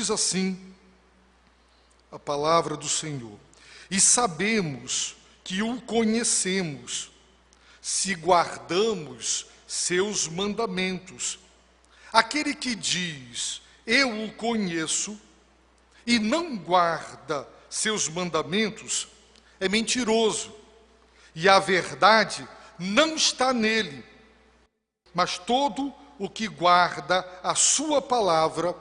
Diz assim a palavra do Senhor: e sabemos que o conhecemos, se guardamos seus mandamentos. Aquele que diz, eu o conheço, e não guarda seus mandamentos, é mentiroso, e a verdade não está nele. Mas todo o que guarda a sua palavra,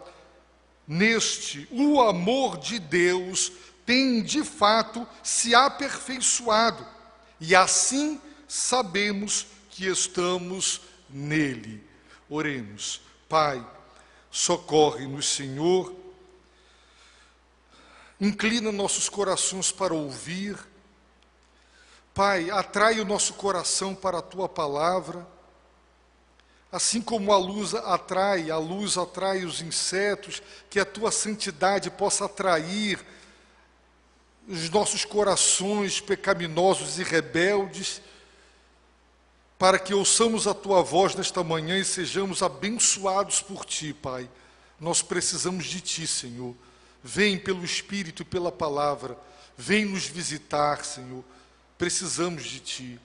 neste o amor de Deus tem de fato se aperfeiçoado, e assim sabemos que estamos nele. Oremos. Pai, socorre-nos, Senhor, inclina nossos corações para ouvir. Pai, atrai o nosso coração para a Tua palavra, assim como a luz atrai os insetos, que a Tua santidade possa atrair os nossos corações pecaminosos e rebeldes, para que ouçamos a Tua voz nesta manhã e sejamos abençoados por Ti, Pai. Nós precisamos de Ti, Senhor. Vem pelo Espírito e pela palavra, vem nos visitar, Senhor. Precisamos de Ti.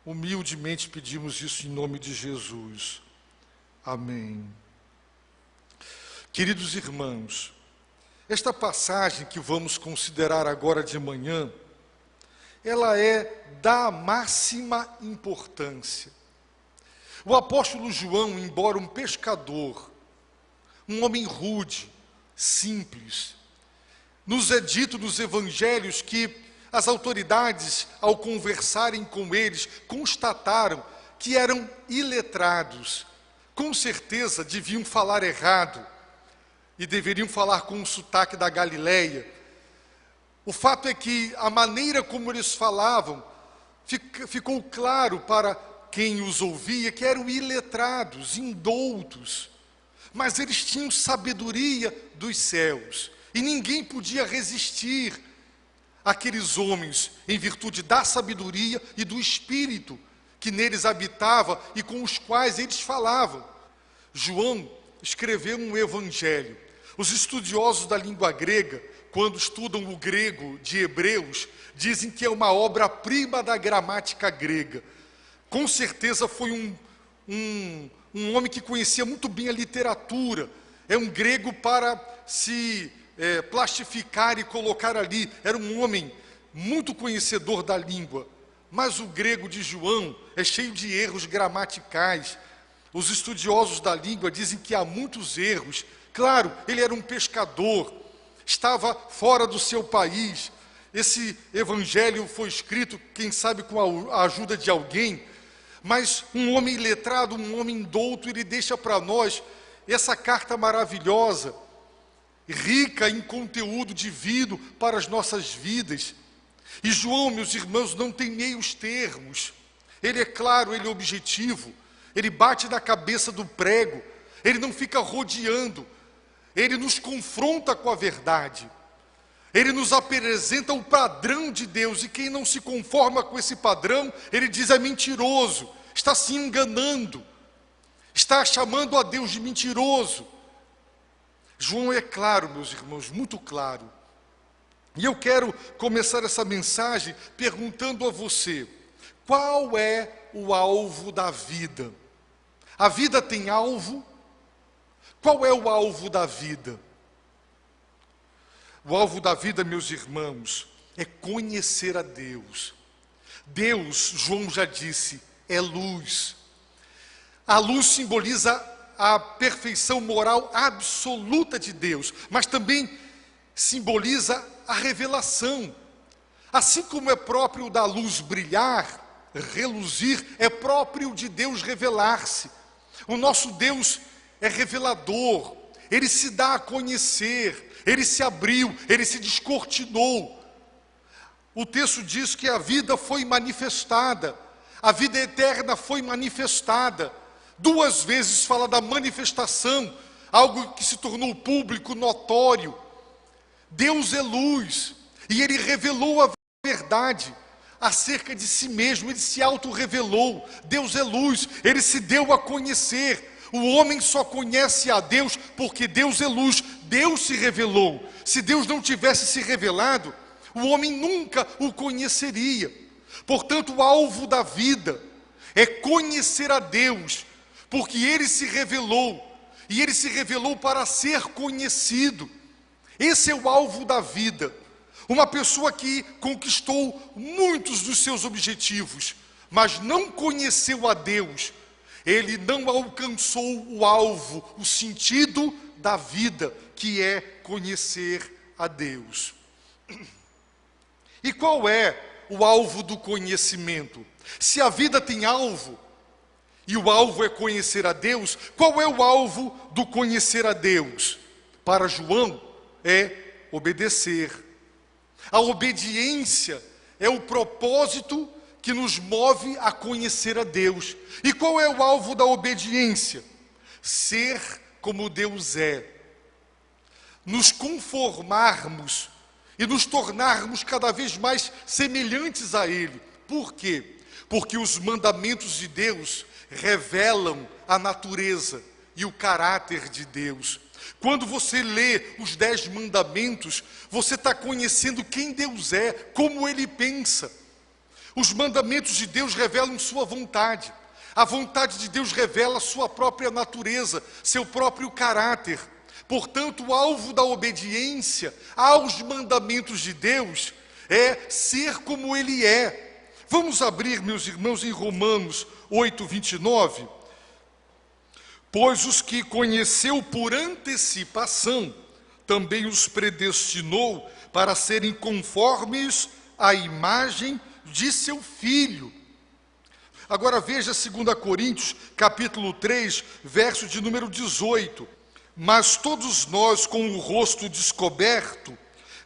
Humildemente pedimos isso em nome de Jesus. Amém. Queridos irmãos, esta passagem que vamos considerar agora de manhã, ela é da máxima importância. O apóstolo João, embora um pescador, um homem rude, simples, nos é dito nos evangelhos que as autoridades, ao conversarem com eles, constataram que eram iletrados. Com certeza deviam falar errado e deveriam falar com o sotaque da Galileia. O fato é que a maneira como eles falavam ficou claro para quem os ouvia que eram iletrados, indoutos, mas eles tinham sabedoria dos céus e ninguém podia resistir àqueles homens em virtude da sabedoria e do Espírito que neles habitava e com os quais eles falavam. João escreveu um evangelho. Os estudiosos da língua grega, quando estudam o grego de Hebreus, dizem que é uma obra-prima da gramática grega. Com certeza foi um homem que conhecia muito bem a literatura. É um grego para se plastificar e colocar ali. Era um homem muito conhecedor da língua. Mas o grego de João é cheio de erros gramaticais. Os estudiosos da língua dizem que há muitos erros. Claro, ele era um pescador, estava fora do seu país. Esse evangelho foi escrito, quem sabe com a ajuda de alguém, mas um homem letrado, um homem douto, ele deixa para nós essa carta maravilhosa, rica em conteúdo divino para as nossas vidas. E João, meus irmãos, não tem meios termos. Ele é claro, ele é objetivo, ele bate na cabeça do prego, ele não fica rodeando, ele nos confronta com a verdade. Ele nos apresenta o padrão de Deus, e quem não se conforma com esse padrão, ele diz é mentiroso, está se enganando, está chamando a Deus de mentiroso. João é claro, meus irmãos, muito claro. E eu quero começar essa mensagem perguntando a você, qual é o alvo da vida? A vida tem alvo? Qual é o alvo da vida? O alvo da vida, meus irmãos, é conhecer a Deus. Deus, João já disse, é luz. A luz simboliza a perfeição moral absoluta de Deus, mas também simboliza a revelação. Assim como é próprio da luz brilhar, reluzir, é próprio de Deus revelar-se. O nosso Deus é revelador, Ele se dá a conhecer, Ele se abriu, Ele se descortinou. O texto diz que a vida foi manifestada, a vida eterna foi manifestada. 2 vezes fala da manifestação, algo que se tornou público, notório. Deus é luz, e Ele revelou a verdade acerca de si mesmo, Ele se auto-revelou. Deus é luz, Ele se deu a conhecer. O homem só conhece a Deus porque Deus é luz, Deus se revelou. Se Deus não tivesse se revelado, o homem nunca o conheceria. Portanto, o alvo da vida é conhecer a Deus, porque Ele se revelou, e Ele se revelou para ser conhecido. Esse é o alvo da vida. Uma pessoa que conquistou muitos dos seus objetivos, mas não conheceu a Deus, ele não alcançou o alvo, o sentido da vida, que é conhecer a Deus. E qual é o alvo do conhecimento? Se a vida tem alvo, e o alvo é conhecer a Deus, qual é o alvo do conhecer a Deus? Para João, é obedecer. A obediência é o propósito que nos move a conhecer a Deus. E qual é o alvo da obediência? Ser como Deus é. Nos conformarmos e nos tornarmos cada vez mais semelhantes a Ele. Por quê? Porque os mandamentos de Deus revelam a natureza e o caráter de Deus. Quando você lê os 10 mandamentos, você está conhecendo quem Deus é, como Ele pensa. Os mandamentos de Deus revelam sua vontade. A vontade de Deus revela sua própria natureza, seu próprio caráter. Portanto, o alvo da obediência aos mandamentos de Deus é ser como Ele é. Vamos abrir, meus irmãos, em Romanos 8, 29. Pois os que conheceu por antecipação, também os predestinou para serem conformes à imagem de seu Filho. Agora veja 2 Coríntios, capítulo 3, verso de número 18. Mas todos nós, com o rosto descoberto,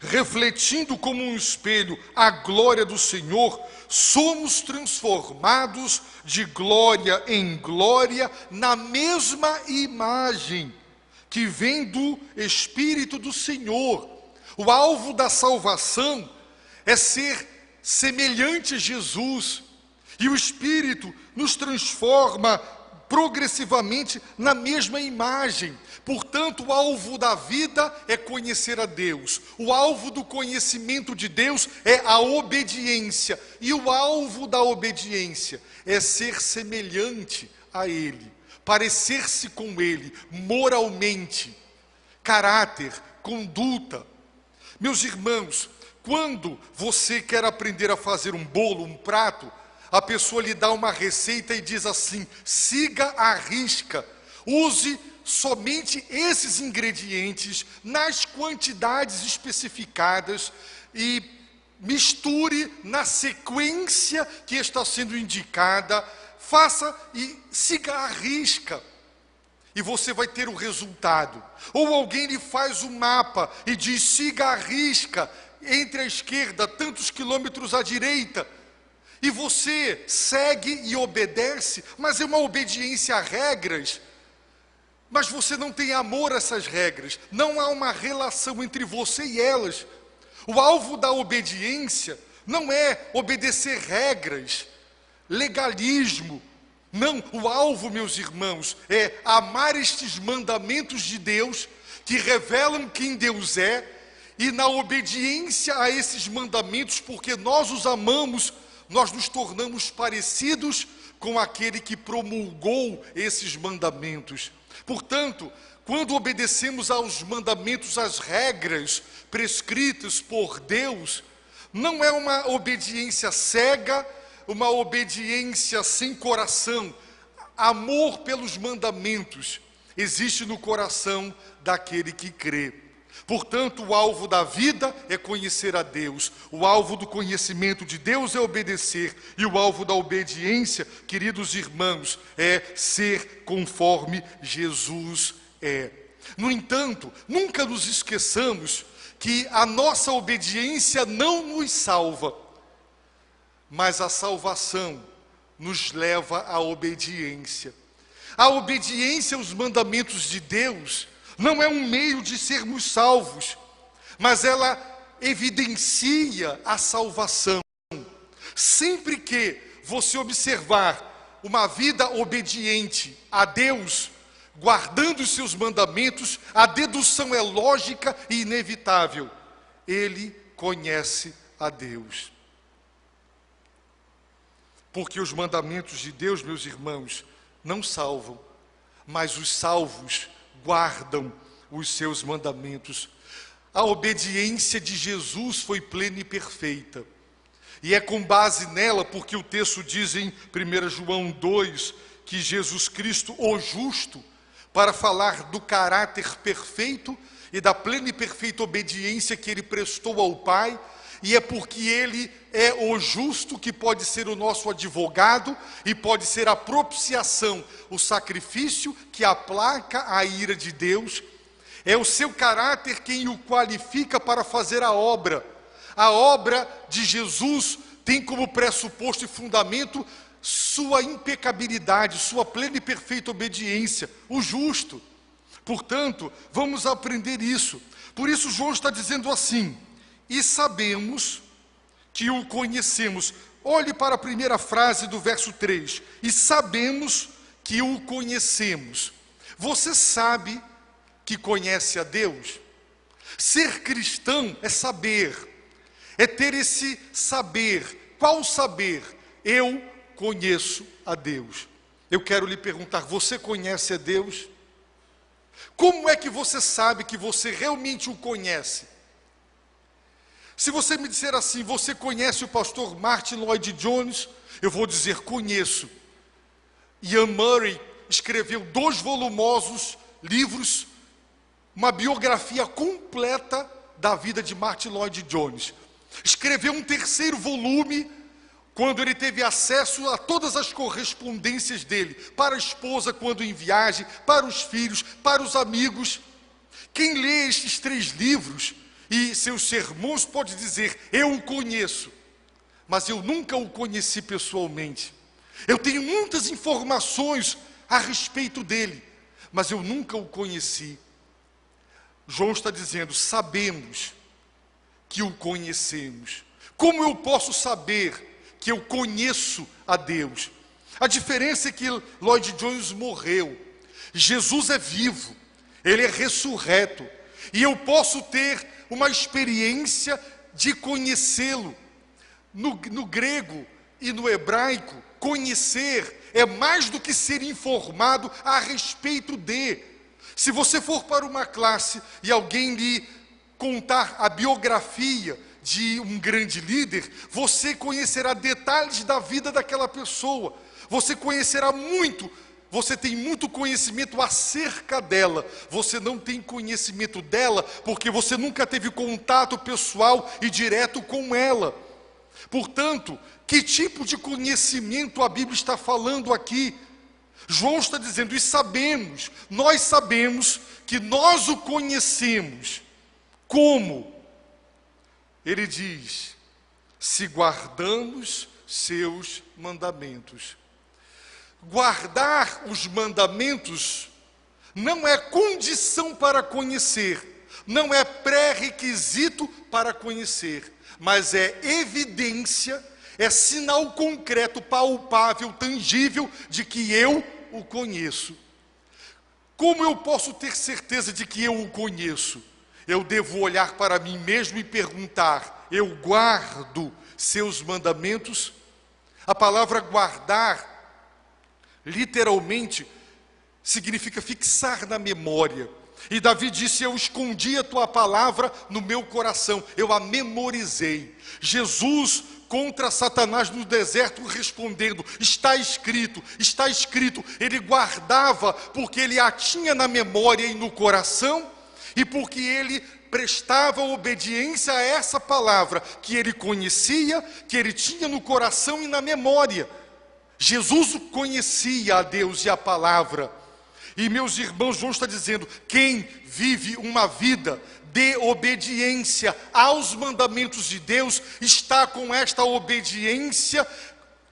refletindo como um espelho a glória do Senhor, somos transformados de glória em glória na mesma imagem que vem do Espírito do Senhor. O alvo da salvação é ser semelhante a Jesus, e o Espírito nos transforma progressivamente na mesma imagem. Portanto, o alvo da vida é conhecer a Deus. O alvo do conhecimento de Deus é a obediência. E o alvo da obediência é ser semelhante a Ele, parecer-se com Ele, moralmente, caráter, conduta. Meus irmãos, quando você quer aprender a fazer um bolo, um prato, a pessoa lhe dá uma receita e diz assim: siga à risca, use somente esses ingredientes nas quantidades especificadas e misture na sequência que está sendo indicada, faça e siga à risca, e você vai ter o resultado. Ou alguém lhe faz um mapa e diz: siga à risca, entre a esquerda, tantos quilômetros à direita, e você segue e obedece, mas é uma obediência a regras, mas você não tem amor a essas regras, não há uma relação entre você e elas. O alvo da obediência não é obedecer regras, legalismo. Não, o alvo, meus irmãos, é amar estes mandamentos de Deus, que revelam quem Deus é, e na obediência a esses mandamentos, porque nós os amamos, nós nos tornamos parecidos com aquele que promulgou esses mandamentos. Portanto, quando obedecemos aos mandamentos, às regras prescritas por Deus, não é uma obediência cega, uma obediência sem coração. Amor pelos mandamentos existe no coração daquele que crê. Portanto, o alvo da vida é conhecer a Deus, o alvo do conhecimento de Deus é obedecer, e o alvo da obediência, queridos irmãos, é ser conforme Jesus é. No entanto, nunca nos esqueçamos que a nossa obediência não nos salva, mas a salvação nos leva à obediência. A obediência aos mandamentos de Deus não é um meio de sermos salvos, mas ela evidencia a salvação. Sempre que você observar uma vida obediente a Deus, guardando os seus mandamentos, a dedução é lógica e inevitável. Ele conhece a Deus. Porque os mandamentos de Deus, meus irmãos, não salvam, mas os salvos guardam os seus mandamentos. A obediência de Jesus foi plena e perfeita. E é com base nela, porque o texto diz em 1 João 2, que Jesus Cristo, o justo, para falar do caráter perfeito e da plena e perfeita obediência que ele prestou ao Pai, e é porque ele é o justo que pode ser o nosso advogado e pode ser a propiciação, o sacrifício que aplaca a ira de Deus. É o seu caráter quem o qualifica para fazer a obra. A obra de Jesus tem como pressuposto e fundamento sua impecabilidade, sua plena e perfeita obediência, o justo. Portanto, vamos aprender isso. Por isso João está dizendo assim: e sabemos que o conhecemos. Olhe para a primeira frase do verso 3. E sabemos que o conhecemos. Você sabe que conhece a Deus? Ser cristão é saber, é ter esse saber. Qual saber? Eu conheço a Deus. Eu quero lhe perguntar, você conhece a Deus? Como é que você sabe que você realmente o conhece? Se você me disser assim, você conhece o pastor Martin Lloyd-Jones? Eu vou dizer, conheço. Ian Murray escreveu 2 volumosos livros, uma biografia completa da vida de Martin Lloyd-Jones. Escreveu um 3º volume, quando ele teve acesso a todas as correspondências dele, para a esposa quando em viagem, para os filhos, para os amigos. Quem lê estes 3 livros e seus sermões pode dizer, eu o conheço, mas eu nunca o conheci pessoalmente. Eu tenho muitas informações a respeito dele, mas eu nunca o conheci. João está dizendo, sabemos que o conhecemos. Como eu posso saber que eu conheço a Deus? A diferença é que Lloyd-Jones morreu. Jesus é vivo, ele é ressurreto, e eu posso ter uma experiência de conhecê-lo. No grego e no hebraico, conhecer é mais do que ser informado a respeito de. Se você for para uma classe e alguém lhe contar a biografia de um grande líder, você conhecerá detalhes da vida daquela pessoa. Você conhecerá muito. Você tem muito conhecimento acerca dela. Você não tem conhecimento dela porque você nunca teve contato pessoal e direto com ela. Portanto, que tipo de conhecimento a Bíblia está falando aqui? João está dizendo, e sabemos, nós sabemos que nós o conhecemos. Como? Ele diz, se guardamos seus mandamentos. Guardar os mandamentos não é condição para conhecer, não é pré-requisito para conhecer, mas é evidência, é sinal concreto, palpável, tangível de que eu o conheço. Como eu posso ter certeza de que eu o conheço? Eu devo olhar para mim mesmo e perguntar, eu guardo seus mandamentos? A palavra guardar, literalmente, significa fixar na memória. E Davi disse, eu escondi a tua palavra no meu coração, eu a memorizei. Jesus contra Satanás no deserto respondendo, está escrito, está escrito. Ele guardava porque ele a tinha na memória e no coração, e porque ele prestava obediência a essa palavra que ele conhecia, que ele tinha no coração e na memória. Jesus conhecia a Deus e a palavra. E meus irmãos, João está dizendo, quem vive uma vida de obediência aos mandamentos de Deus, está com esta obediência,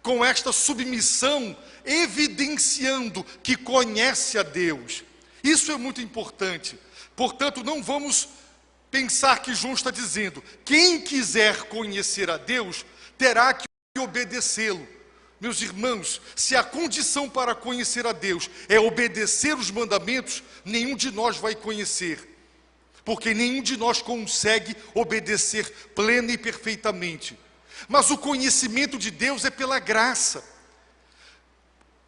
com esta submissão, evidenciando que conhece a Deus. Isso é muito importante. Portanto, não vamos pensar que João está dizendo, quem quiser conhecer a Deus, terá que obedecê-lo. Meus irmãos, se a condição para conhecer a Deus é obedecer os mandamentos, nenhum de nós vai conhecer. Porque nenhum de nós consegue obedecer plena e perfeitamente. Mas o conhecimento de Deus é pela graça.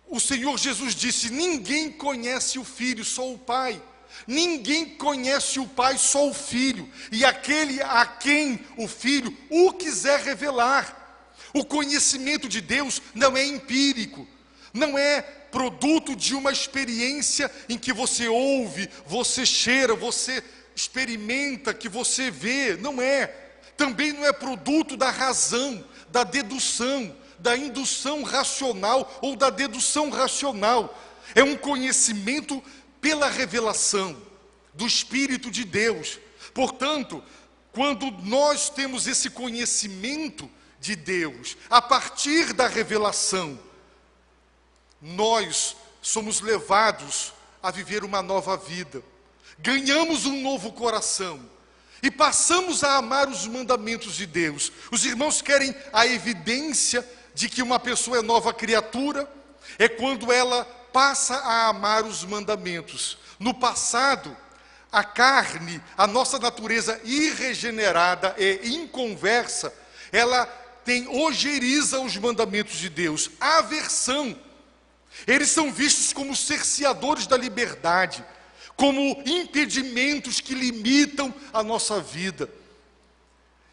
O Senhor Jesus disse: ninguém conhece o Filho, só o Pai. Ninguém conhece o Pai, só o Filho. E aquele a quem o Filho o quiser revelar. O conhecimento de Deus não é empírico. Não é produto de uma experiência em que você ouve, você cheira, você experimenta, que você vê. Não é. Também não é produto da razão, da dedução, da indução racional ou da dedução racional. É um conhecimento pela revelação do Espírito de Deus. Portanto, quando nós temos esse conhecimento de Deus, a partir da revelação, nós somos levados a viver uma nova vida. Ganhamos um novo coração e passamos a amar os mandamentos de Deus. Os irmãos querem a evidência de que uma pessoa é nova criatura? É quando ela passa a amar os mandamentos. No passado, a carne, a nossa natureza irregenerada e inconversa, ela tem ojeriza os mandamentos de Deus, aversão. Eles são vistos como cerceadores da liberdade, como impedimentos que limitam a nossa vida.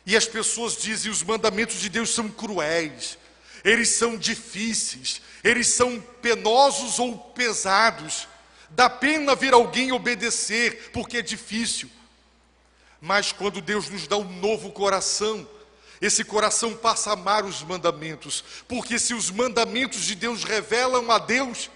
E as pessoas dizem: os mandamentos de Deus são cruéis, eles são difíceis, eles são penosos ou pesados. Dá pena ver alguém obedecer, porque é difícil. Mas quando Deus nos dá um novo coração, esse coração passa a amar os mandamentos. Porque se os mandamentos de Deus revelam a Deus,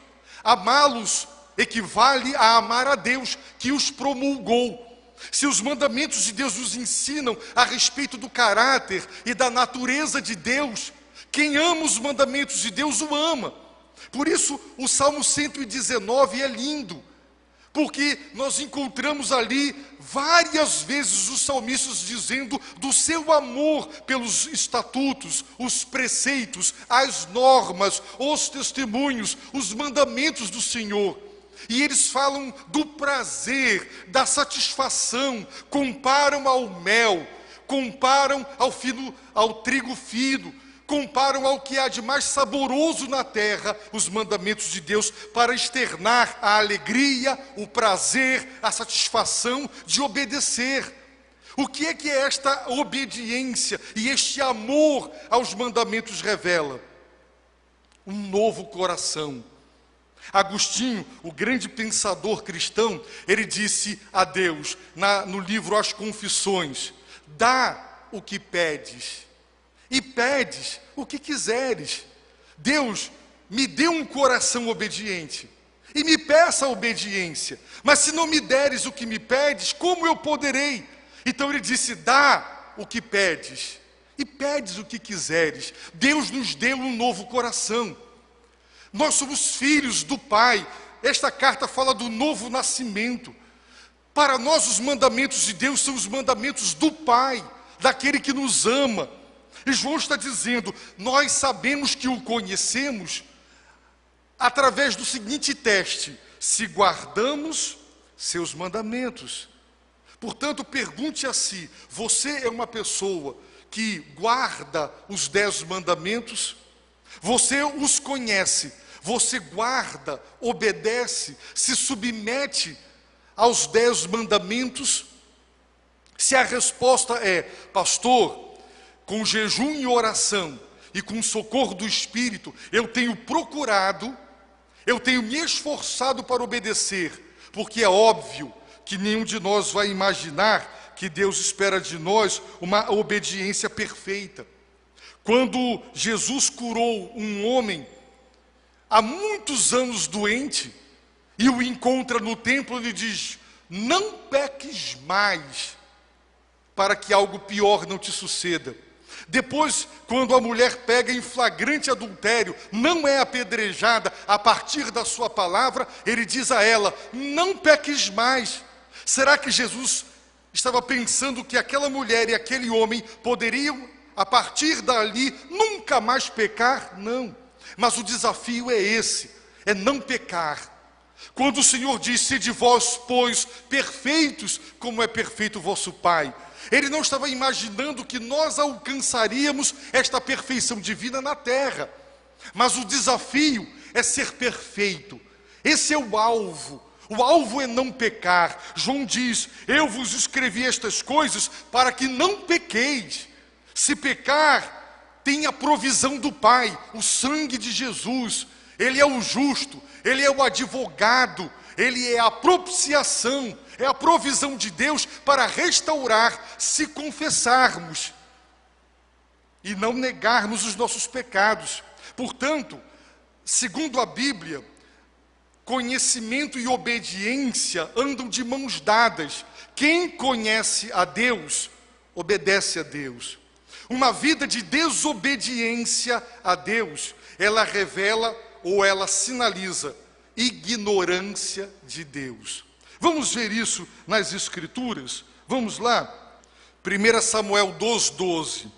amá-los equivale a amar a Deus que os promulgou. Se os mandamentos de Deus nos ensinam a respeito do caráter e da natureza de Deus, quem ama os mandamentos de Deus o ama. Por isso o Salmo 119 é lindo, porque nós encontramos ali várias vezes os salmistas dizendo do seu amor pelos estatutos, os preceitos, as normas, os testemunhos, os mandamentos do Senhor. E eles falam do prazer, da satisfação, comparam ao mel, comparam ao trigo fino, comparam ao que há de mais saboroso na terra, os mandamentos de Deus, para externar a alegria, o prazer, a satisfação de obedecer. O que é esta obediência e este amor aos mandamentos revela? Um novo coração. Agostinho, o grande pensador cristão, ele disse a Deus, no livro As Confissões: dá o que pedes, e pedes o que quiseres. Deus, me dê um coração obediente, e me peça a obediência, mas se não me deres o que me pedes, como eu poderei? Então ele disse: dá o que pedes, e pedes o que quiseres. Deus nos deu um novo coração. Nós somos filhos do Pai. Esta carta fala do novo nascimento. Para nós os mandamentos de Deus são os mandamentos do Pai, daquele que nos ama. E João está dizendo: nós sabemos que o conhecemos através do seguinte teste: se guardamos seus mandamentos. Portanto, pergunte a si: você é uma pessoa que guarda os 10 mandamentos? Você os conhece, você guarda, obedece, se submete aos 10 mandamentos? Se a resposta é: pastor, com jejum e oração e com socorro do Espírito, eu tenho procurado, eu tenho me esforçado para obedecer, porque é óbvio que nenhum de nós vai imaginar que Deus espera de nós uma obediência perfeita. Quando Jesus curou um homem há muitos anos doente, e o encontra no templo, ele diz: não peques mais, para que algo pior não te suceda. Depois, quando a mulher pega em flagrante adultério, não é apedrejada a partir da sua palavra, ele diz a ela: não peques mais. Será que Jesus estava pensando que aquela mulher e aquele homem poderiam, a partir dali, nunca mais pecar? Não. Mas o desafio é esse, é não pecar. Quando o Senhor diz, sede vós, pois, perfeitos, como é perfeito o vosso Pai, Ele não estava imaginando que nós alcançaríamos esta perfeição divina na terra. Mas o desafio é ser perfeito. Esse é o alvo. O alvo é não pecar. João diz, eu vos escrevi estas coisas para que não pequeis. Se pecar, tem a provisão do Pai, o sangue de Jesus. Ele é o justo, Ele é o advogado, Ele é a propiciação, é a provisão de Deus para restaurar, se confessarmos e não negarmos os nossos pecados. Portanto, segundo a Bíblia, conhecimento e obediência andam de mãos dadas. Quem conhece a Deus, obedece a Deus. Uma vida de desobediência a Deus, ela revela ou ela sinaliza ignorância de Deus. Vamos ver isso nas Escrituras? Vamos lá? 1 Samuel 2:12.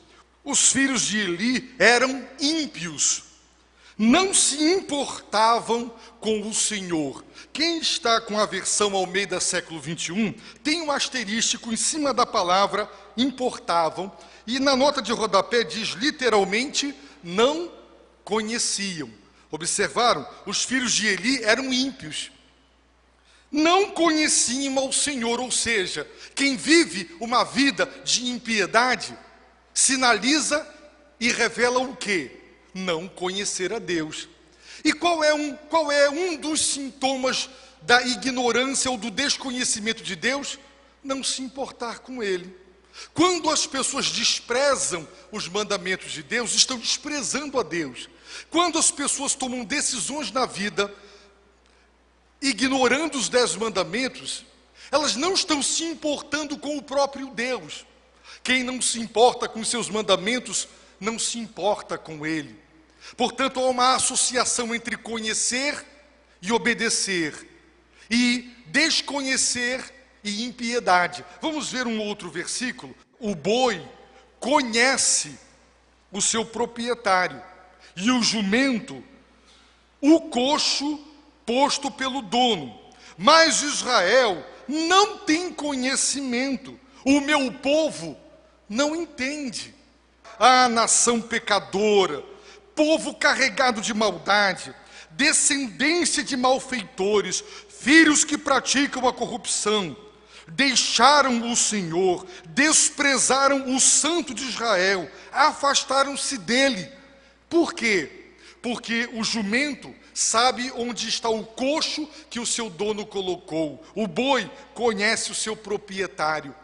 Os filhos de Eli eram ímpios, não se importavam com o Senhor. Quem está com a versão Almeida século 21, tem um asterístico em cima da palavra importavam, e na nota de rodapé diz literalmente, não conheciam. Observaram? Os filhos de Eli eram ímpios. Não conheciam ao Senhor, ou seja, quem vive uma vida de impiedade, sinaliza e revela o quê? Não conhecer a Deus. E qual é um dos sintomas da ignorância ou do desconhecimento de Deus? Não se importar com Ele. Quando as pessoas desprezam os mandamentos de Deus, estão desprezando a Deus. Quando as pessoas tomam decisões na vida, ignorando os 10 mandamentos, elas não estão se importando com o próprio Deus. Quem não se importa com os seus mandamentos, não se importa com Ele. Portanto, há uma associação entre conhecer e obedecer, e desconhecer e impiedade. Vamos ver um outro versículo. O boi conhece o seu proprietário, e o jumento, o coxo posto pelo dono. Mas Israel não tem conhecimento, o meu povo não entende. Ah, nação pecadora, povo carregado de maldade, descendência de malfeitores, filhos que praticam a corrupção, deixaram o Senhor, desprezaram o Santo de Israel, afastaram-se dele. Por quê? Porque o jumento sabe onde está o coxo que o seu dono colocou. O boi conhece o seu proprietário.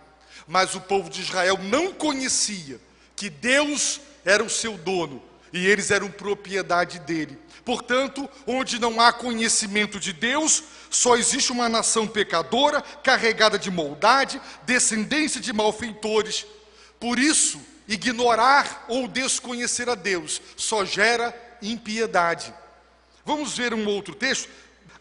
Mas o povo de Israel não conhecia que Deus era o seu dono e eles eram propriedade dele. Portanto, onde não há conhecimento de Deus, só existe uma nação pecadora, carregada de maldade, descendência de malfeitores. Por isso, ignorar ou desconhecer a Deus só gera impiedade. Vamos ver um outro texto.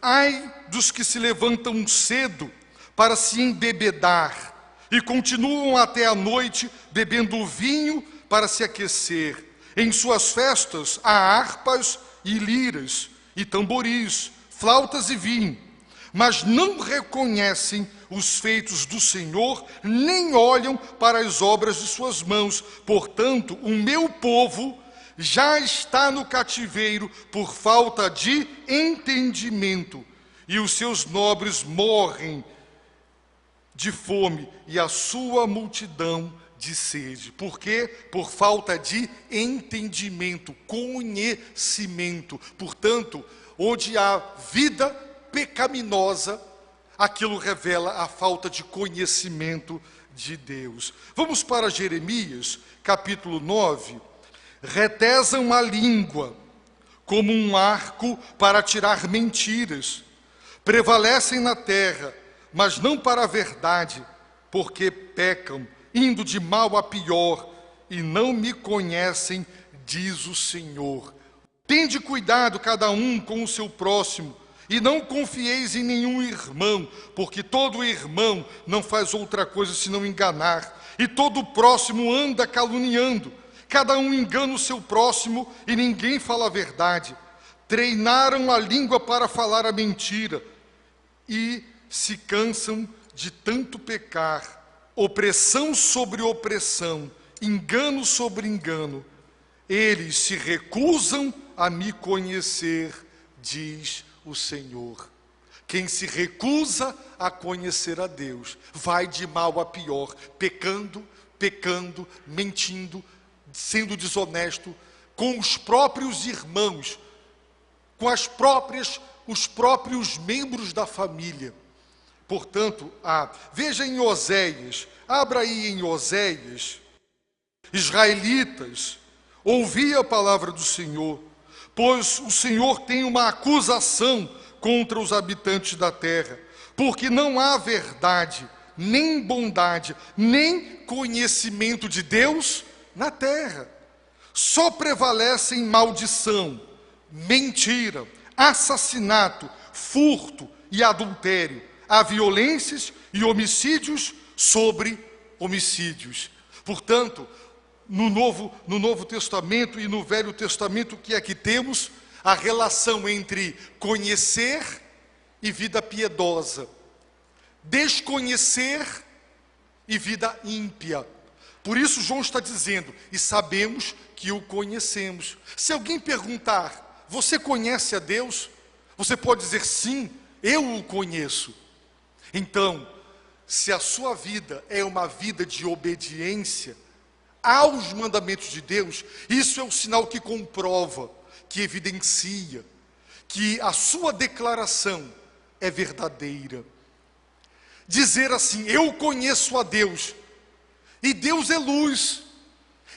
Ai dos que se levantam cedo para se embebedar e continuam até a noite bebendo vinho para se aquecer. Em suas festas há harpas e liras e tamboris, flautas e vinho, mas não reconhecem os feitos do Senhor, nem olham para as obras de suas mãos. Portanto, o meu povo já está no cativeiro por falta de entendimento, e os seus nobres morrem de fome, e a sua multidão de sede. Por quê? Por falta de entendimento, conhecimento. Portanto, onde há vida pecaminosa, aquilo revela a falta de conhecimento de Deus. Vamos para Jeremias, capítulo 9. Retesam a língua como um arco para tirar mentiras. Prevalecem na terra, mas não para a verdade, porque pecam, indo de mal a pior, e não me conhecem, diz o Senhor. Tende cuidado cada um com o seu próximo, e não confieis em nenhum irmão, porque todo irmão não faz outra coisa senão enganar, e todo próximo anda caluniando. cada um engana o seu próximo e ninguém fala a verdade. Treinaram a língua para falar a mentira e se cansam de tanto pecar. Opressão sobre opressão, engano sobre engano. Eles se recusam a me conhecer, diz o Senhor. Quem se recusa a conhecer a Deus, vai de mal a pior, pecando, mentindo, sendo desonesto com os próprios irmãos, com os próprios membros da família. Portanto, veja em Oséias, abra aí em Oséias, israelitas, ouvi a palavra do Senhor, pois o Senhor tem uma acusação contra os habitantes da terra, porque não há verdade, nem bondade, nem conhecimento de Deus na terra. Só prevalecem maldição, mentira, assassinato, furto e adultério. Há violências e homicídios sobre homicídios. Portanto, no Novo Testamento e no Velho Testamento, o que é que temos? A relação entre conhecer e vida piedosa, desconhecer e vida ímpia. Por isso João está dizendo, e sabemos que o conhecemos. Se alguém perguntar, você conhece a Deus? Você pode dizer, sim, eu o conheço. Então, se a sua vida é uma vida de obediência aos mandamentos de Deus, isso é um sinal que comprova, que evidencia, que a sua declaração é verdadeira. Dizer assim, eu conheço a Deus, e Deus é luz,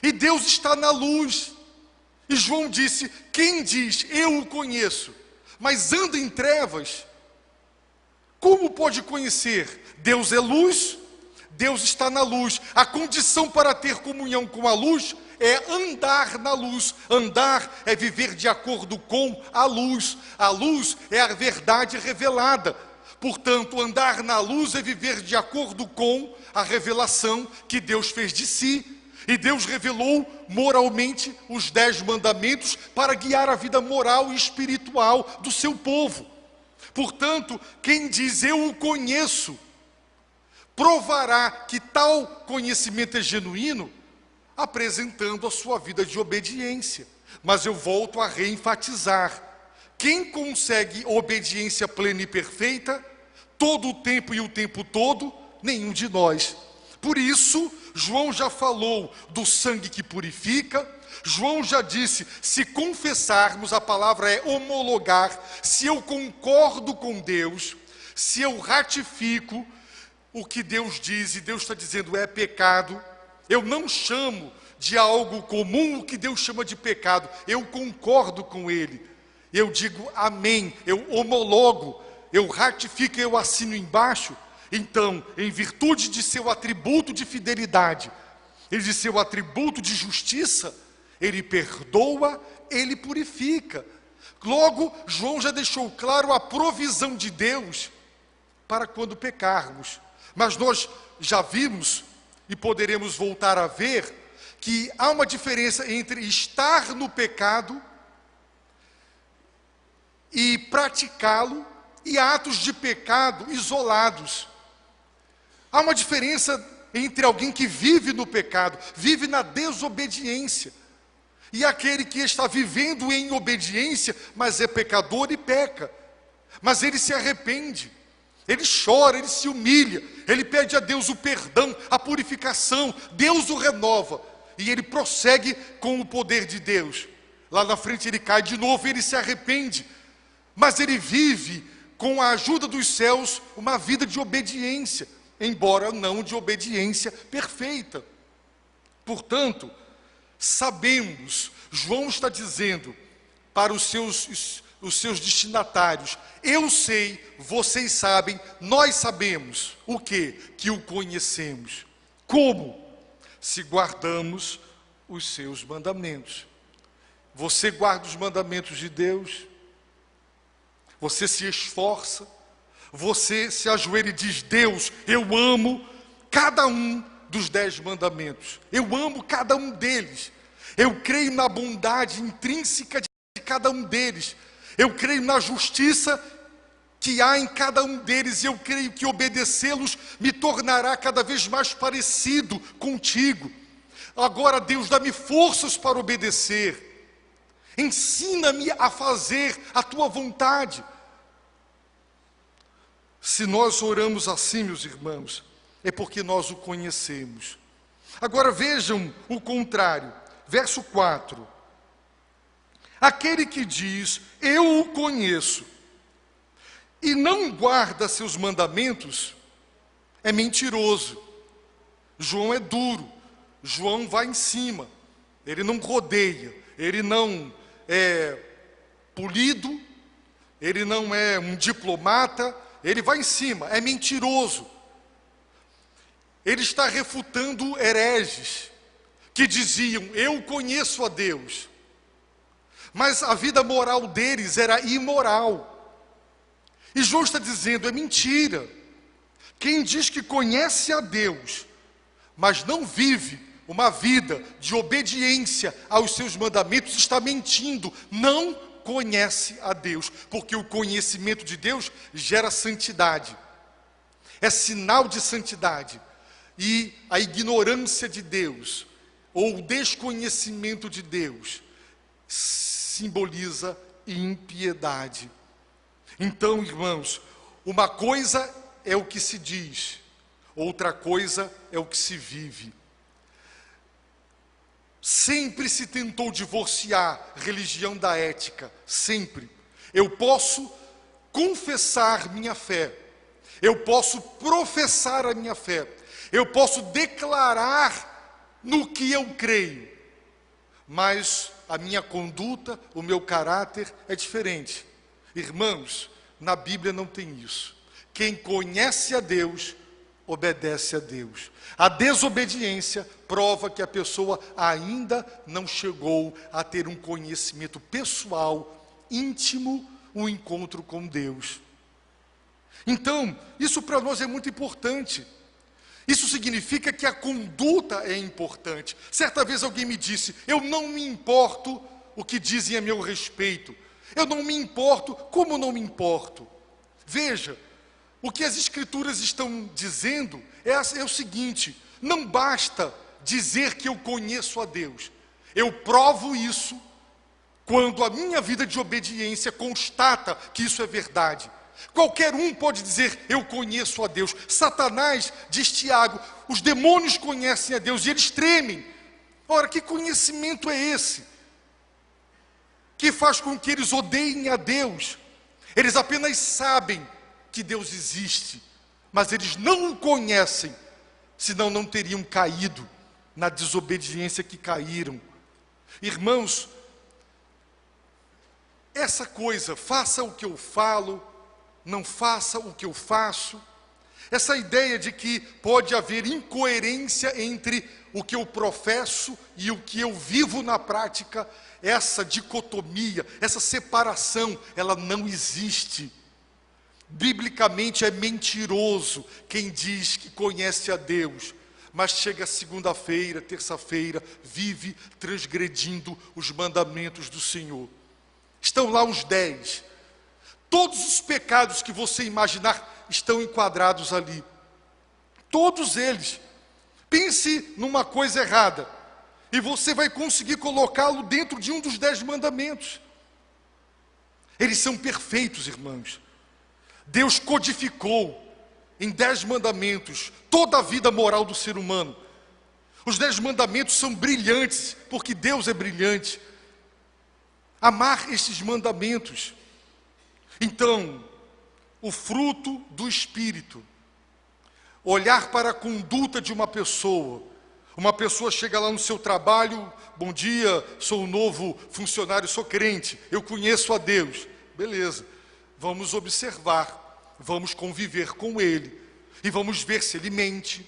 e Deus está na luz. E João disse, quem diz, eu o conheço, mas anda em trevas, como pode conhecer? Deus é luz, Deus está na luz. A condição para ter comunhão com a luz é andar na luz. Andar é viver de acordo com a luz. A luz é a verdade revelada. Portanto, andar na luz é viver de acordo com a revelação que Deus fez de si. E Deus revelou moralmente os 10 mandamentos para guiar a vida moral e espiritual do seu povo. Portanto, quem diz eu o conheço, provará que tal conhecimento é genuíno, apresentando a sua vida de obediência. Mas eu volto a reenfatizar, quem consegue obediência plena e perfeita, todo o tempo e o tempo todo, nenhum de nós. Por isso, João já falou do sangue que purifica. João já disse, se confessarmos, a palavra é homologar, se eu concordo com Deus, se eu ratifico o que Deus diz, e Deus está dizendo é pecado, eu não chamo de algo comum o que Deus chama de pecado, eu concordo com Ele, eu digo amém, eu homologo, eu ratifico, eu assino embaixo. Então, em virtude de seu atributo de fidelidade, e de seu atributo de justiça, Ele perdoa, Ele purifica. Logo, João já deixou claro a provisão de Deus para quando pecarmos. Mas nós já vimos, e poderemos voltar a ver, que há uma diferença entre estar no pecado e praticá-lo, e atos de pecado isolados. Há uma diferença entre alguém que vive no pecado, vive na desobediência, e aquele que está vivendo em obediência, mas é pecador e peca. Mas ele se arrepende, ele chora, ele se humilha, ele pede a Deus o perdão, a purificação, Deus o renova, e ele prossegue com o poder de Deus. Lá na frente ele cai de novo, ele se arrepende, mas ele vive com a ajuda dos céus uma vida de obediência, embora não de obediência perfeita. Portanto, sabemos, João está dizendo para os seus destinatários, eu sei, vocês sabem, nós sabemos o quê? Que o conhecemos. Como? Se guardamos os seus mandamentos. Você guarda os mandamentos de Deus? Você se esforça? Você se ajoelha e diz, Deus, eu amo cada um dos 10 mandamentos. Eu amo cada um deles. Eu creio na bondade intrínseca de cada um deles. Eu creio na justiça que há em cada um deles. E eu creio que obedecê-los me tornará cada vez mais parecido contigo. Agora, Deus, dá-me forças para obedecer. Ensina-me a fazer a tua vontade. Se nós oramos assim, meus irmãos, é porque nós o conhecemos. Agora vejam o contrário, verso 4. Aquele que diz, eu o conheço, e não guarda seus mandamentos, é mentiroso. João é duro, João vai em cima, ele não rodeia, ele não é polido, ele não é um diplomata, ele vai em cima, é mentiroso. Ele está refutando hereges que diziam, eu conheço a Deus, mas a vida moral deles era imoral. E João está dizendo, é mentira. Quem diz que conhece a Deus, mas não vive uma vida de obediência aos seus mandamentos, está mentindo, não conhece a Deus, porque o conhecimento de Deus gera santidade, é sinal de santidade, e a ignorância de Deus, ou o desconhecimento de Deus, simboliza impiedade. Então, irmãos, uma coisa é o que se diz, outra coisa é o que se vive. Sempre se tentou divorciar religião da ética, sempre. Eu posso confessar minha fé, eu posso professar a minha fé, eu posso declarar no que eu creio, mas a minha conduta, o meu caráter é diferente. Irmãos, na Bíblia não tem isso. Quem conhece a Deus, obedece a Deus. A desobediência prova que a pessoa ainda não chegou a ter um conhecimento pessoal, íntimo, um encontro com Deus. Então, isso para nós é muito importante. Isso significa que a conduta é importante. Certa vez alguém me disse, eu não me importo o que dizem a meu respeito. Eu não me importo, como não me importo? Veja, o que as Escrituras estão dizendo é o seguinte, não basta dizer que eu conheço a Deus. Eu provo isso quando a minha vida de obediência constata que isso é verdade. Qualquer um pode dizer, eu conheço a Deus. Satanás, diz Tiago, os demônios conhecem a Deus e eles tremem. Ora, que conhecimento é esse? Que faz com que eles odeiem a Deus. Eles apenas sabem que Deus existe, mas eles não o conhecem, senão não teriam caído na desobediência que caíram. Irmãos, essa coisa, faça o que eu falo, não faça o que eu faço, essa ideia de que pode haver incoerência entre o que eu professo e o que eu vivo na prática, essa dicotomia, essa separação, ela não existe. Biblicamente é mentiroso quem diz que conhece a Deus, mas chega segunda-feira, terça-feira, vive transgredindo os mandamentos do Senhor. Estão lá os 10. Todos os pecados que você imaginar estão enquadrados ali. Todos eles. Pense numa coisa errada, e você vai conseguir colocá-lo dentro de um dos 10 mandamentos. Eles são perfeitos, irmãos. Deus codificou em 10 mandamentos toda a vida moral do ser humano. Os 10 mandamentos são brilhantes, porque Deus é brilhante. Amar estes mandamentos. Então, o fruto do Espírito, olhar para a conduta de uma pessoa chega lá no seu trabalho, bom dia, sou um novo funcionário, sou crente, eu conheço a Deus, beleza, vamos observar, vamos conviver com Ele, e vamos ver se Ele mente,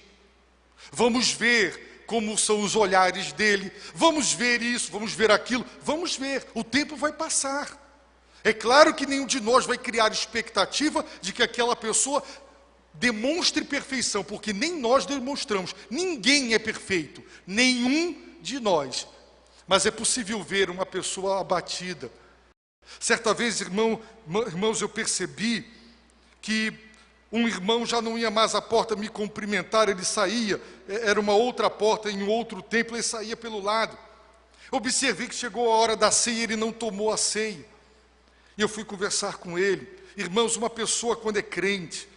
vamos ver como são os olhares dele, vamos ver isso, vamos ver aquilo, vamos ver, o tempo vai passar. É claro que nenhum de nós vai criar expectativa de que aquela pessoa demonstre perfeição, porque nem nós demonstramos, ninguém é perfeito, nenhum de nós. mas é possível ver uma pessoa abatida. Certa vez, irmãos, eu percebi que um irmão já não ia mais à porta me cumprimentar, ele saía, era uma outra porta em um outro templo, ele saía pelo lado. Observei que chegou a hora da ceia e ele não tomou a ceia. E eu fui conversar com ele. Irmãos, uma pessoa quando é crente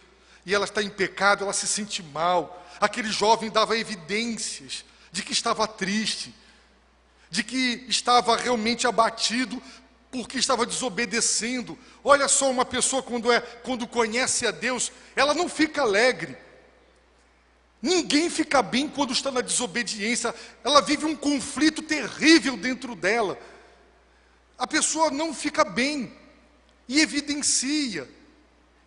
e ela está em pecado, ela se sente mal. Aquele jovem dava evidências de que estava triste, de que estava realmente abatido porque estava desobedecendo. Olha só, uma pessoa quando conhece a Deus, ela não fica alegre. Ninguém fica bem quando está na desobediência. Ela vive um conflito terrível dentro dela. A pessoa não fica bem e evidencia.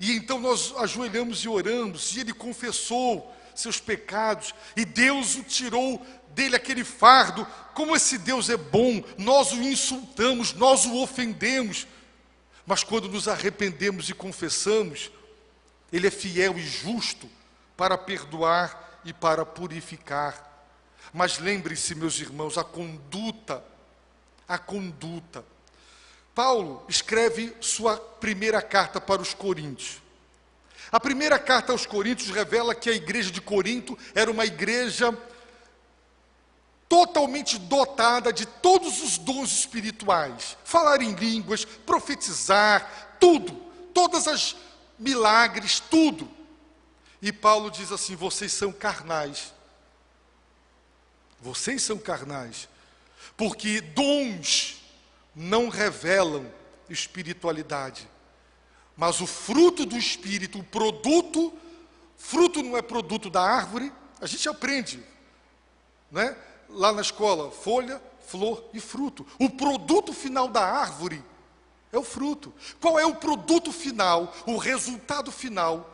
E então nós ajoelhamos e oramos, e ele confessou seus pecados, e Deus o tirou dele aquele fardo. Como esse Deus é bom, nós o insultamos, nós o ofendemos, mas quando nos arrependemos e confessamos, ele é fiel e justo para perdoar e para purificar. Mas lembre-se, meus irmãos, a conduta. Paulo escreve sua primeira carta para os Coríntios. A primeira carta aos Coríntios revela que a igreja de Corinto era uma igreja totalmente dotada de todos os dons espirituais. Falar em línguas, profetizar, tudo, todas as milagres, tudo. E Paulo diz assim: vocês são carnais. Vocês são carnais, porque dons não revelam espiritualidade. Mas o fruto do Espírito, fruto não é produto da árvore, a gente aprende, né? Lá na escola, folha, flor e fruto. O produto final da árvore é o fruto. Qual é o produto final, o resultado final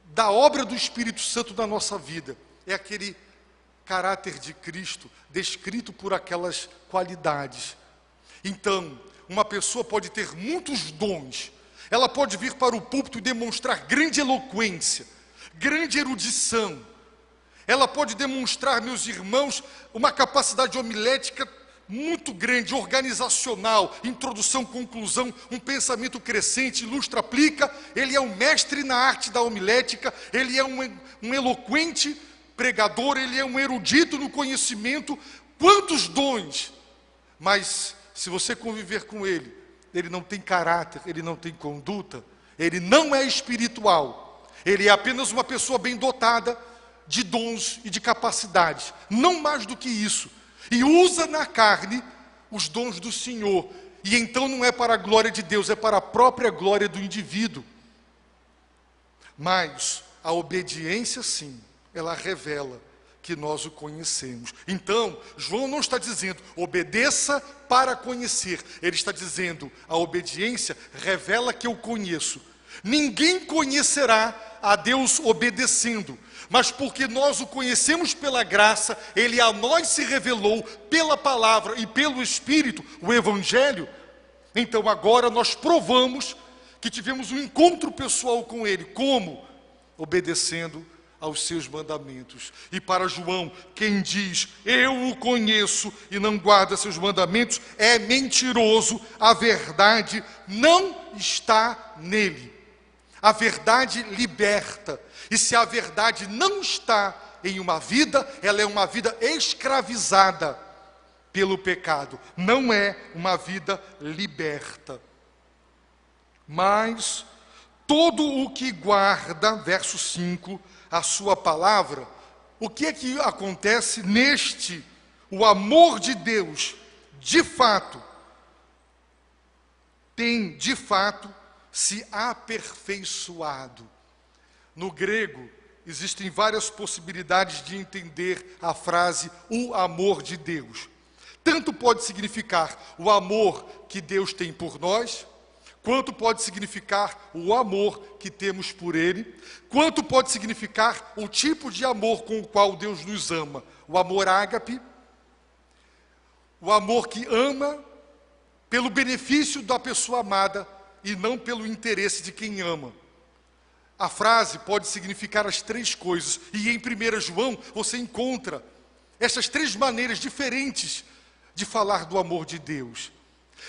da obra do Espírito Santo na nossa vida? É aquele caráter de Cristo, descrito por aquelas qualidades. Então, uma pessoa pode ter muitos dons, ela pode vir para o púlpito e demonstrar grande eloquência, grande erudição, ela pode demonstrar, meus irmãos, uma capacidade homilética muito grande, organizacional, introdução, conclusão, um pensamento crescente, ilustra, aplica. Ele é um mestre na arte da homilética, ele é um eloquente pregador, ele é um erudito no conhecimento. Quantos dons! Mas se você conviver com ele, ele não tem caráter, ele não tem conduta, ele não é espiritual, ele é apenas uma pessoa bem dotada de dons e de capacidades, não mais do que isso, e usa na carne os dons do Senhor, e então não é para a glória de Deus, é para a própria glória do indivíduo. Mas a obediência, sim, ela revela que nós o conhecemos. Então, João não está dizendo, obedeça para conhecer. Ele está dizendo, a obediência revela que eu conheço. Ninguém conhecerá a Deus obedecendo, mas porque nós o conhecemos pela graça, Ele a nós se revelou pela palavra e pelo Espírito, o Evangelho. Então agora nós provamos que tivemos um encontro pessoal com Ele. Como? Obedecendo aos seus mandamentos. E para João, quem diz, eu o conheço e não guarda seus mandamentos, é mentiroso, a verdade não está nele. A verdade liberta, e se a verdade não está em uma vida, ela é uma vida escravizada pelo pecado, não é uma vida liberta. Mas todo o que guarda, verso 5, a sua palavra, o que é que acontece neste, o amor de Deus, de fato, tem de fato se aperfeiçoado. No grego, existem várias possibilidades de entender a frase, o amor de Deus. Tanto pode significar o amor que Deus tem por nós, quanto pode significar o amor que temos por Ele, quanto pode significar o tipo de amor com o qual Deus nos ama. O amor ágape, o amor que ama pelo benefício da pessoa amada e não pelo interesse de quem ama. A frase pode significar as três coisas, e em 1 João você encontra essas três maneiras diferentes de falar do amor de Deus.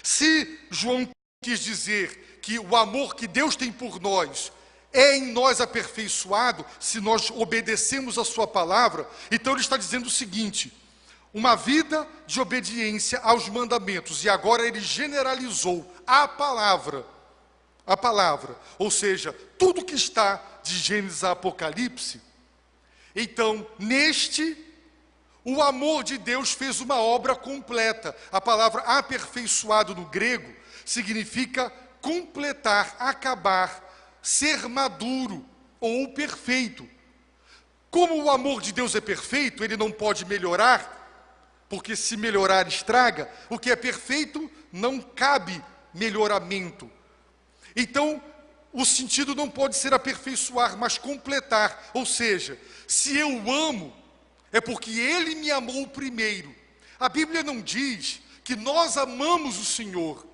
Se João quis dizer que o amor que Deus tem por nós é em nós aperfeiçoado, se nós obedecemos a sua palavra, então ele está dizendo o seguinte: uma vida de obediência aos mandamentos, e agora ele generalizou a palavra, ou seja, tudo que está de Gênesis a Apocalipse. Então, o amor de Deus fez uma obra completa. A palavra aperfeiçoado no grego significa completar, acabar, ser maduro ou perfeito. Como o amor de Deus é perfeito, ele não pode melhorar, porque se melhorar estraga. O que é perfeito não cabe melhoramento. Então, o sentido não pode ser aperfeiçoar, mas completar. Ou seja, se eu amo, é porque Ele me amou primeiro. A Bíblia não diz que nós amamos o Senhor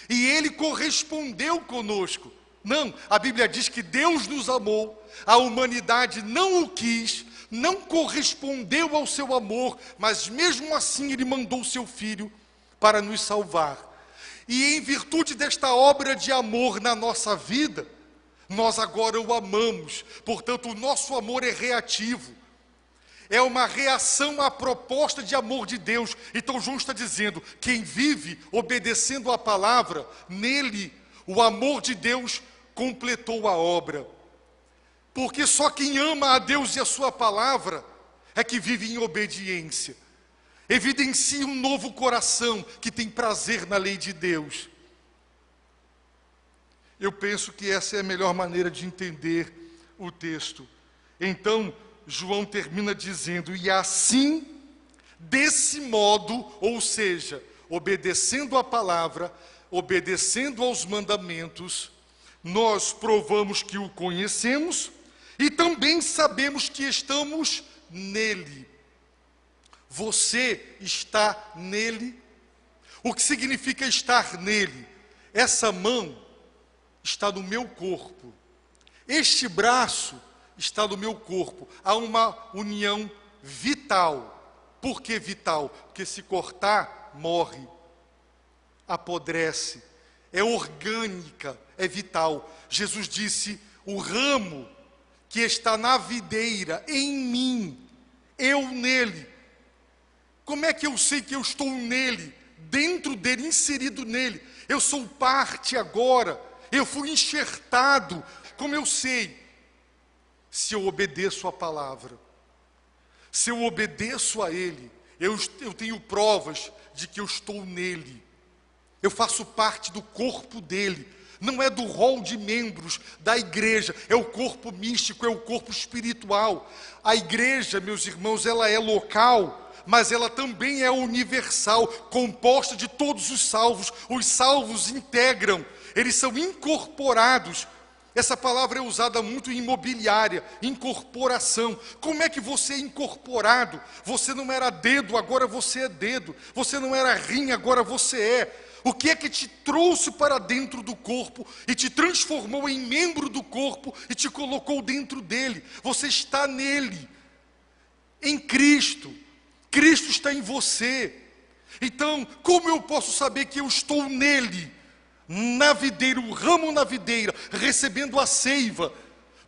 e Ele correspondeu conosco. Não, a Bíblia diz que Deus nos amou, a humanidade não o quis, não correspondeu ao seu amor, mas mesmo assim Ele mandou o seu Filho para nos salvar. E em virtude desta obra de amor na nossa vida, nós agora o amamos. Portanto, o nosso amor é reativo. É uma reação à proposta de amor de Deus. Então João está dizendo, quem vive obedecendo a palavra, nele o amor de Deus completou a obra. Porque só quem ama a Deus e a sua palavra é que vive em obediência. Evidencia um novo coração que tem prazer na lei de Deus. Eu penso que essa é a melhor maneira de entender o texto. Então, João termina dizendo, e assim, desse modo, ou seja, obedecendo a palavra, obedecendo aos mandamentos, nós provamos que o conhecemos e também sabemos que estamos nele. Você está nele? O que significa estar nele? Essa mão está no meu corpo. Este braço está no meu corpo. Há uma união vital. Por que vital? Porque se cortar, morre, apodrece. É orgânica, é vital. Jesus disse, o ramo que está na videira, em mim, eu nele. Como é que eu sei que eu estou nele, dentro dele, inserido nele? Eu sou parte agora, eu fui enxertado. Como eu sei? Se eu obedeço a palavra, se eu obedeço a ele, eu tenho provas de que eu estou nele. Eu faço parte do corpo dele. Não é do rol de membros da igreja, é o corpo místico, é o corpo espiritual. A igreja, meus irmãos, ela é local, mas ela também é universal, composta de todos os salvos. Os salvos integram, eles são incorporados. Essa palavra é usada muito em imobiliária, incorporação. Como é que você é incorporado? Você não era dedo, agora você é dedo. Você não era rim, agora você é. O que é que te trouxe para dentro do corpo e te transformou em membro do corpo e te colocou dentro dele? Você está nele, em Cristo. Cristo está em você. Então, como eu posso saber que eu estou nele? Na videira, o ramo na videira, recebendo a seiva.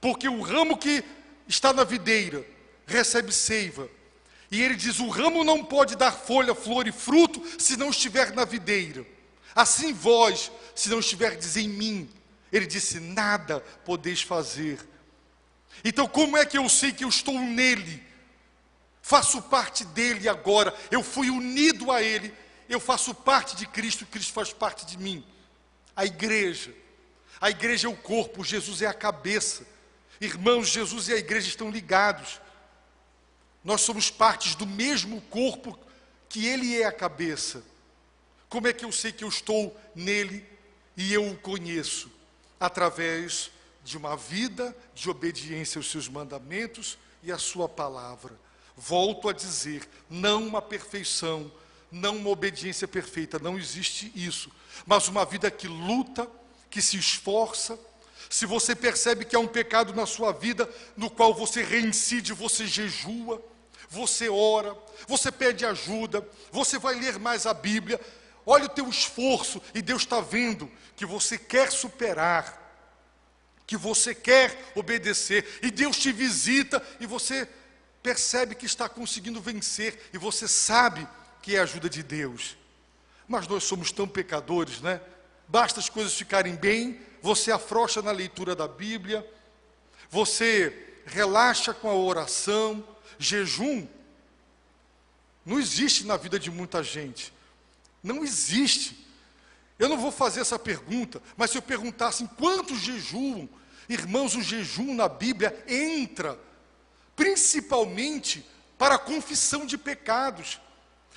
Porque o ramo que está na videira recebe seiva. E ele diz, o ramo não pode dar folha, flor e fruto se não estiver na videira. Assim vós, se não estiverdes em mim, ele disse, nada podeis fazer. Então como é que eu sei que eu estou nele? Faço parte dele agora, eu fui unido a ele, eu faço parte de Cristo, Cristo faz parte de mim. A igreja é o corpo, Jesus é a cabeça. Irmãos, Jesus e a igreja estão ligados. Nós somos partes do mesmo corpo que ele é a cabeça. Como é que eu sei que eu estou nele e eu o conheço? Através de uma vida de obediência aos seus mandamentos e à sua palavra. Volto a dizer, não uma perfeição, não uma obediência perfeita, não existe isso. Mas uma vida que luta, que se esforça. Se você percebe que há um pecado na sua vida, no qual você reincide, você jejua, você ora, você pede ajuda, você vai ler mais a Bíblia. Olha o teu esforço e Deus está vendo que você quer superar, que você quer obedecer, e Deus te visita e você percebe que está conseguindo vencer, e você sabe que é a ajuda de Deus. Mas nós somos tão pecadores, né? Basta as coisas ficarem bem, você afrouxa na leitura da Bíblia, você relaxa com a oração. Jejum não existe na vida de muita gente, não existe. Eu não vou fazer essa pergunta, mas se eu perguntasse quantos jejuam, irmãos, o jejum na Bíblia entra principalmente para a confissão de pecados.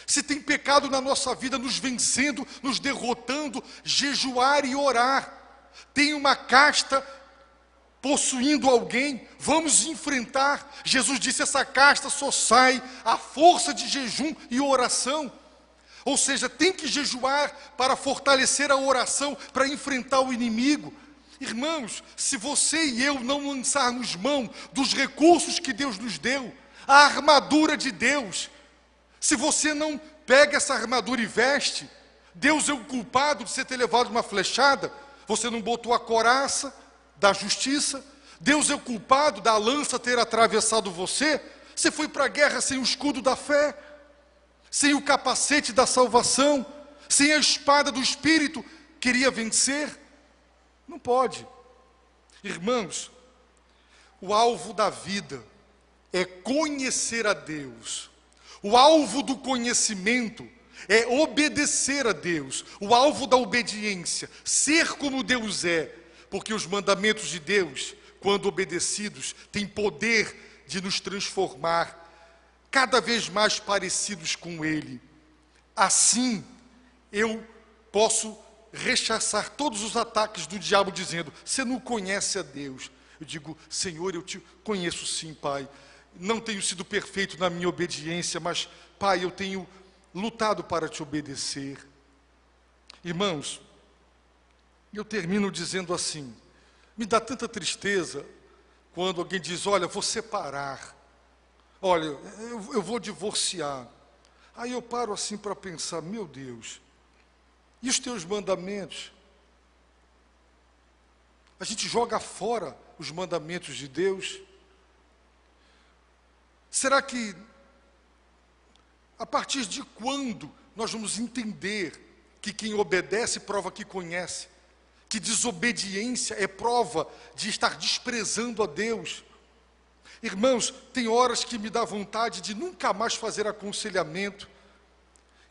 Se tem pecado na nossa vida nos vencendo, nos derrotando, jejuar e orar. Tem uma casta possuindo alguém, vamos enfrentar. Jesus disse, essa casta só sai à força de jejum e oração. Ou seja, tem que jejuar para fortalecer a oração, para enfrentar o inimigo. Irmãos, se você e eu não lançarmos mão dos recursos que Deus nos deu, a armadura de Deus, se você não pega essa armadura e veste, Deus é o culpado de você ter levado uma flechada, você não botou a couraça da justiça, Deus é o culpado da lança ter atravessado você, você foi para a guerra sem o escudo da fé, sem o capacete da salvação, sem a espada do Espírito, queria vencer? Não pode. Irmãos, o alvo da vida é conhecer a Deus. O alvo do conhecimento é obedecer a Deus. O alvo da obediência, ser como Deus é. Porque os mandamentos de Deus, quando obedecidos, têm poder de nos transformar cada vez mais parecidos com Ele. Assim, eu posso rechaçar todos os ataques do diabo dizendo, você não conhece a Deus. Eu digo, Senhor, eu te conheço sim, Pai. Não tenho sido perfeito na minha obediência, mas, Pai, eu tenho lutado para te obedecer. Irmãos, eu termino dizendo assim, me dá tanta tristeza quando alguém diz, olha, vou separar, olha, eu vou divorciar. Aí eu paro assim para pensar, meu Deus, e os teus mandamentos? A gente joga fora os mandamentos de Deus? Será que, a partir de quando nós vamos entender que quem obedece prova que conhece, que desobediência é prova de estar desprezando a Deus? Irmãos, tem horas que me dá vontade de nunca mais fazer aconselhamento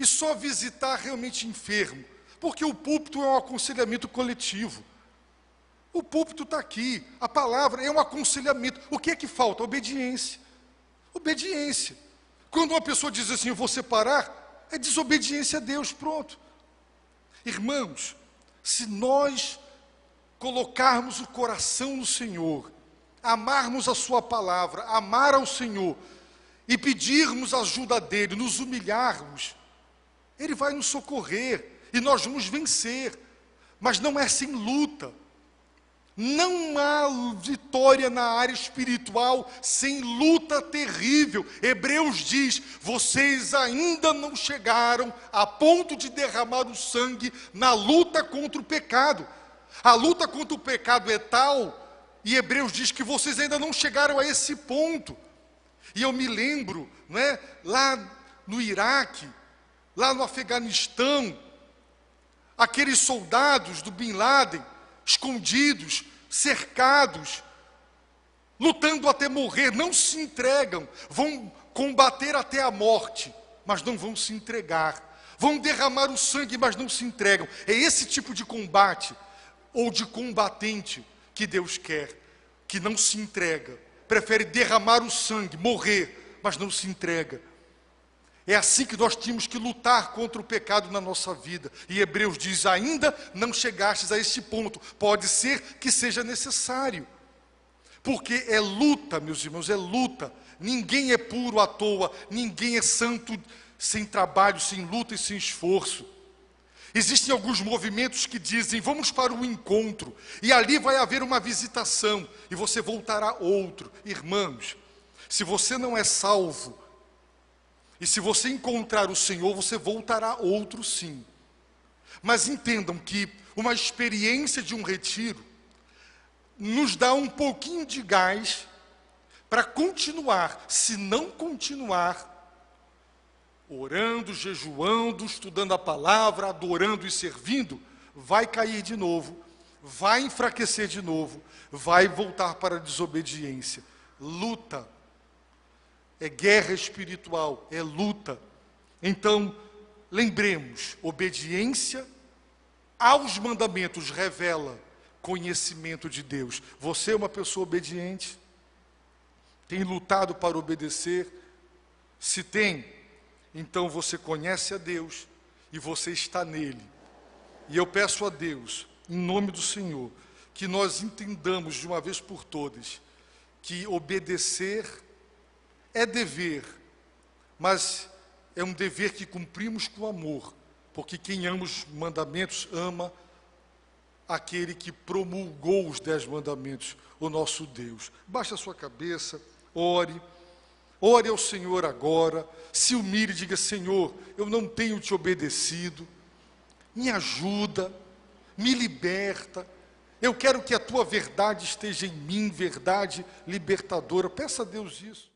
e só visitar realmente enfermo, porque o púlpito é um aconselhamento coletivo. O púlpito está aqui, a palavra é um aconselhamento. O que é que falta? Obediência. Obediência. Quando uma pessoa diz assim, eu vou separar, é desobediência a Deus, pronto. Irmãos, se nós colocarmos o coração no Senhor, amarmos a sua palavra, amar ao Senhor, e pedirmos a ajuda dEle, nos humilharmos, Ele vai nos socorrer, e nós vamos vencer, mas não é sem luta. Não há vitória na área espiritual sem luta terrível. Hebreus diz, vocês ainda não chegaram a ponto de derramar o sangue na luta contra o pecado. A luta contra o pecado é tal, e Hebreus diz que vocês ainda não chegaram a esse ponto. E eu me lembro, não é, lá no Iraque, lá no Afeganistão, aqueles soldados do Bin Laden, escondidos, cercados, lutando até morrer, não se entregam, vão combater até a morte, mas não vão se entregar, vão derramar o sangue, mas não se entregam. É esse tipo de combate, ou de combatente, que Deus quer, que não se entrega, prefere derramar o sangue, morrer, mas não se entrega. É assim que nós temos que lutar contra o pecado na nossa vida. E Hebreus diz, ainda não chegastes a este ponto. Pode ser que seja necessário. Porque é luta, meus irmãos, é luta. Ninguém é puro à toa, ninguém é santo sem trabalho, sem luta e sem esforço. Existem alguns movimentos que dizem, vamos para um encontro, e ali vai haver uma visitação, e você voltará outro. Irmãos, se você não é salvo, E se você encontrar o Senhor, você voltará outro sim. Mas entendam que uma experiência de um retiro nos dá um pouquinho de gás para continuar. Se não continuar, orando, jejuando, estudando a palavra, adorando e servindo, vai cair de novo, vai enfraquecer de novo, vai voltar para a desobediência. Luta. É guerra espiritual, é luta. Então, lembremos, obediência aos mandamentos revela conhecimento de Deus. Você é uma pessoa obediente? Tem lutado para obedecer? Se tem, então você conhece a Deus e você está nele. E eu peço a Deus, em nome do Senhor, que nós entendamos de uma vez por todas que obedecer é dever, mas é um dever que cumprimos com amor, porque quem ama os mandamentos ama aquele que promulgou os 10 mandamentos, o nosso Deus. Baixe a sua cabeça, ore ao Senhor agora, se humilhe e diga: Senhor, eu não tenho te obedecido, me ajuda, me liberta, eu quero que a tua verdade esteja em mim, verdade libertadora. Peça a Deus isso.